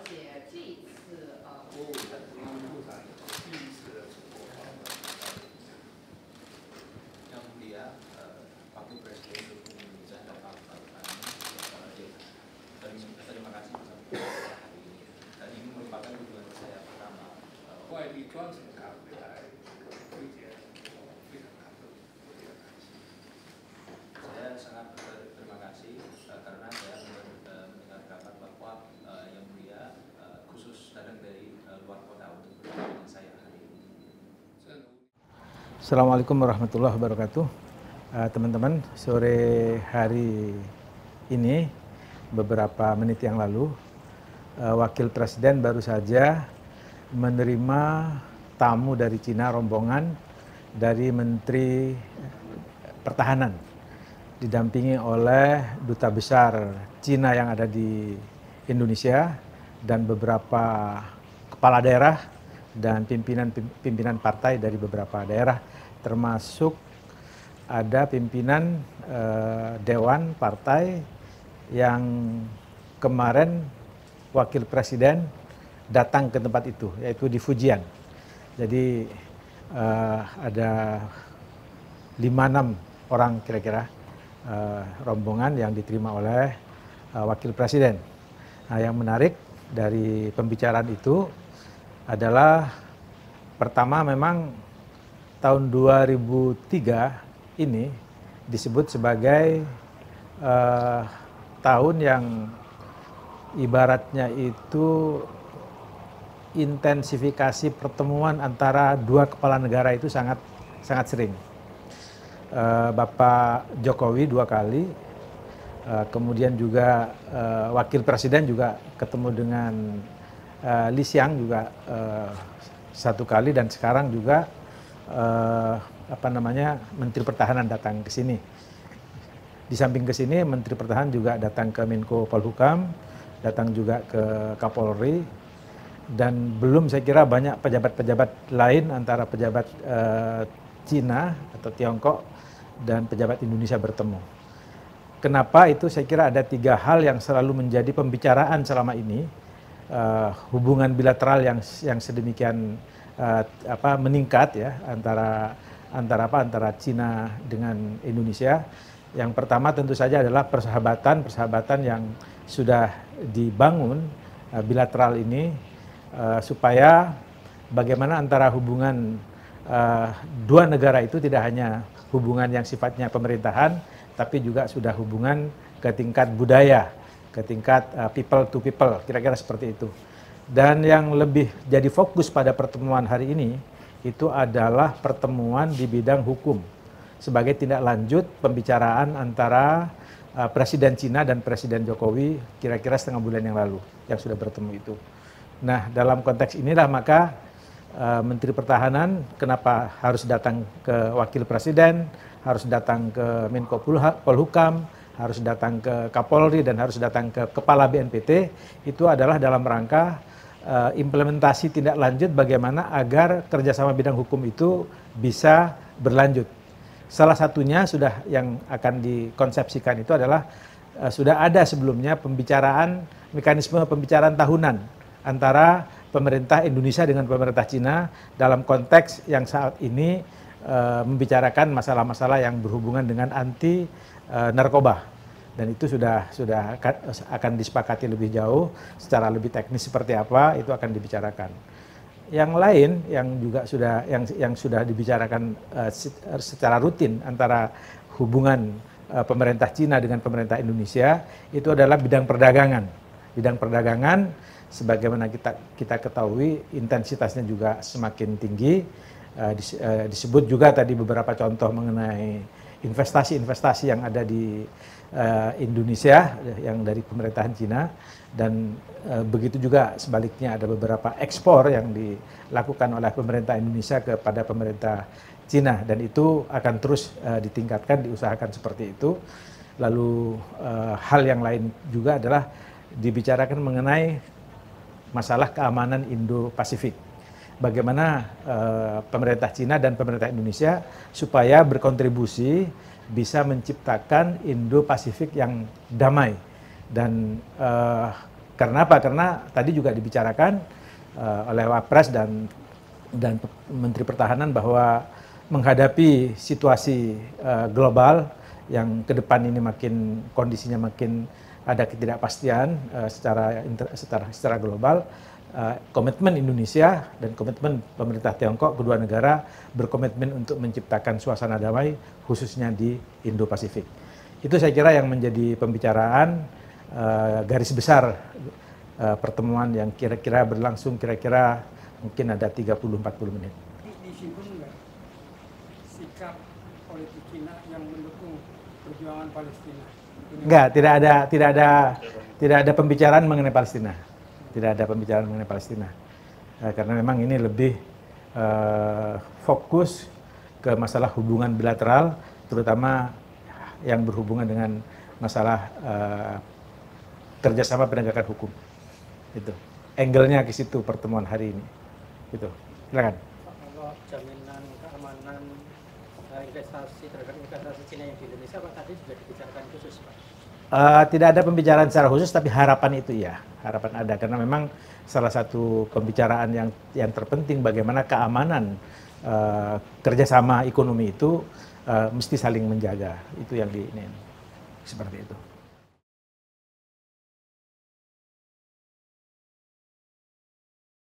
解这一次国务部长有第一次的出国访问Yang Mulia Wakil Presiden Republik Indonesia Bapak terima kasih bersama hari ini. Dan ini merupakan kunjungan saya pertama. 外地专程他回来会见，我非常感动，我非常感谢。 Saya sangat berterima kasih karena saya mendengar kabar bahwa Yang Mulia khusus datang dari luar kota untuk bertemu dengan saya hari ini. Assalamualaikum warahmatullahi wabarakatuh. Teman-teman, sore hari ini beberapa menit yang lalu Wakil Presiden baru saja menerima tamu dari Cina, rombongan dari Menteri Pertahanan didampingi oleh Duta Besar Cina yang ada di Indonesia dan beberapa kepala daerah dan pimpinan partai dari beberapa daerah, termasuk ada pimpinan Dewan Partai yang kemarin Wakil Presiden datang ke tempat itu, yaitu di Fujian. Jadi ada 5-6 orang kira-kira rombongan yang diterima oleh Wakil Presiden. Nah, yang menarik dari pembicaraan itu adalah pertama memang tahun 2003 ini disebut sebagai tahun yang ibaratnya itu intensifikasi pertemuan antara dua kepala negara itu sangat sering. Bapak Jokowi 2 kali, kemudian juga Wakil Presiden juga ketemu dengan Li Xiang juga 1 kali, dan sekarang juga Menteri Pertahanan datang ke sini. Di samping ke sini Menteri Pertahanan juga datang ke Menko Polhukam, datang juga ke Kapolri, dan belum saya kira banyak pejabat-pejabat lain antara pejabat Cina atau Tiongkok dan pejabat Indonesia bertemu. Kenapa itu? Saya kira ada 3 hal yang selalu menjadi pembicaraan selama ini. Hubungan bilateral yang sedemikian meningkat ya antara Cina dengan Indonesia. Yang pertama tentu saja adalah persahabatan yang sudah dibangun bilateral ini, supaya bagaimana antara hubungan dua negara itu tidak hanya hubungan yang sifatnya pemerintahan, tapi juga sudah hubungan ke tingkat budaya, ke tingkat people to people, kira-kira seperti itu. Dan yang lebih jadi fokus pada pertemuan hari ini itu adalah pertemuan di bidang hukum sebagai tindak lanjut pembicaraan antara Presiden Cina dan Presiden Jokowi kira-kira setengah bulan yang lalu yang sudah bertemu itu. Nah, dalam konteks inilah maka Menteri Pertahanan kenapa harus datang ke Wakil Presiden, harus datang ke Menko Polhukam, harus datang ke Kapolri, dan harus datang ke Kepala BNPT, itu adalah dalam rangka implementasi tindak lanjut bagaimana agar kerjasama bidang hukum itu bisa berlanjut. Salah satunya sudah yang akan dikonsepsikan itu adalah sudah ada sebelumnya mekanisme pembicaraan tahunan antara pemerintah Indonesia dengan pemerintah Cina dalam konteks yang saat ini membicarakan masalah-masalah yang berhubungan dengan anti narkoba, dan itu sudah akan disepakati lebih jauh secara lebih teknis seperti apa itu akan dibicarakan. Yang lain yang juga sudah dibicarakan secara rutin antara hubungan pemerintah Cina dengan pemerintah Indonesia itu adalah bidang perdagangan. Bidang perdagangan sebagaimana kita ketahui intensitasnya juga semakin tinggi. Disebut juga tadi beberapa contoh mengenai investasi-investasi yang ada di Indonesia yang dari pemerintahan Cina, dan begitu juga sebaliknya ada beberapa ekspor yang dilakukan oleh pemerintah Indonesia kepada pemerintah Cina, dan itu akan terus ditingkatkan, diusahakan seperti itu. Lalu hal yang lain juga adalah dibicarakan mengenai masalah keamanan Indo-Pasifik. Bagaimana pemerintah Cina dan pemerintah Indonesia supaya berkontribusi bisa menciptakan Indo-Pasifik yang damai dan Karena apa? Karena tadi juga dibicarakan oleh Wapres dan Menteri Pertahanan bahwa menghadapi situasi global yang ke depan ini kondisinya makin ada ketidakpastian secara global, komitmen Indonesia dan komitmen pemerintah Tiongkok, kedua negara berkomitmen untuk menciptakan suasana damai khususnya di Indo-Pasifik. Itu saya kira yang menjadi pembicaraan garis besar pertemuan yang kira-kira berlangsung mungkin ada 30-40 menit. Disinggung nggak sikap politik Cina yang mendukung perjuangan Palestina? Enggak, tidak ada pembicaraan mengenai Palestina. Tidak ada pembicaraan mengenai Palestina. Karena memang ini lebih fokus ke masalah hubungan bilateral, terutama yang berhubungan dengan masalah kerjasama penegakan hukum. Itu angle-nya ke situ pertemuan hari ini. Gitu. Silakan. Kalau jaminan keamanan investasi terhadap investasi Cina yang di Indonesia, Pak, tadi sudah dibicarakan khusus, Pak? Tidak ada pembicaraan secara khusus, tapi harapan itu ya, harapan ada. Karena memang salah satu pembicaraan yang terpenting bagaimana keamanan kerjasama ekonomi itu mesti saling menjaga. Itu yang seperti itu.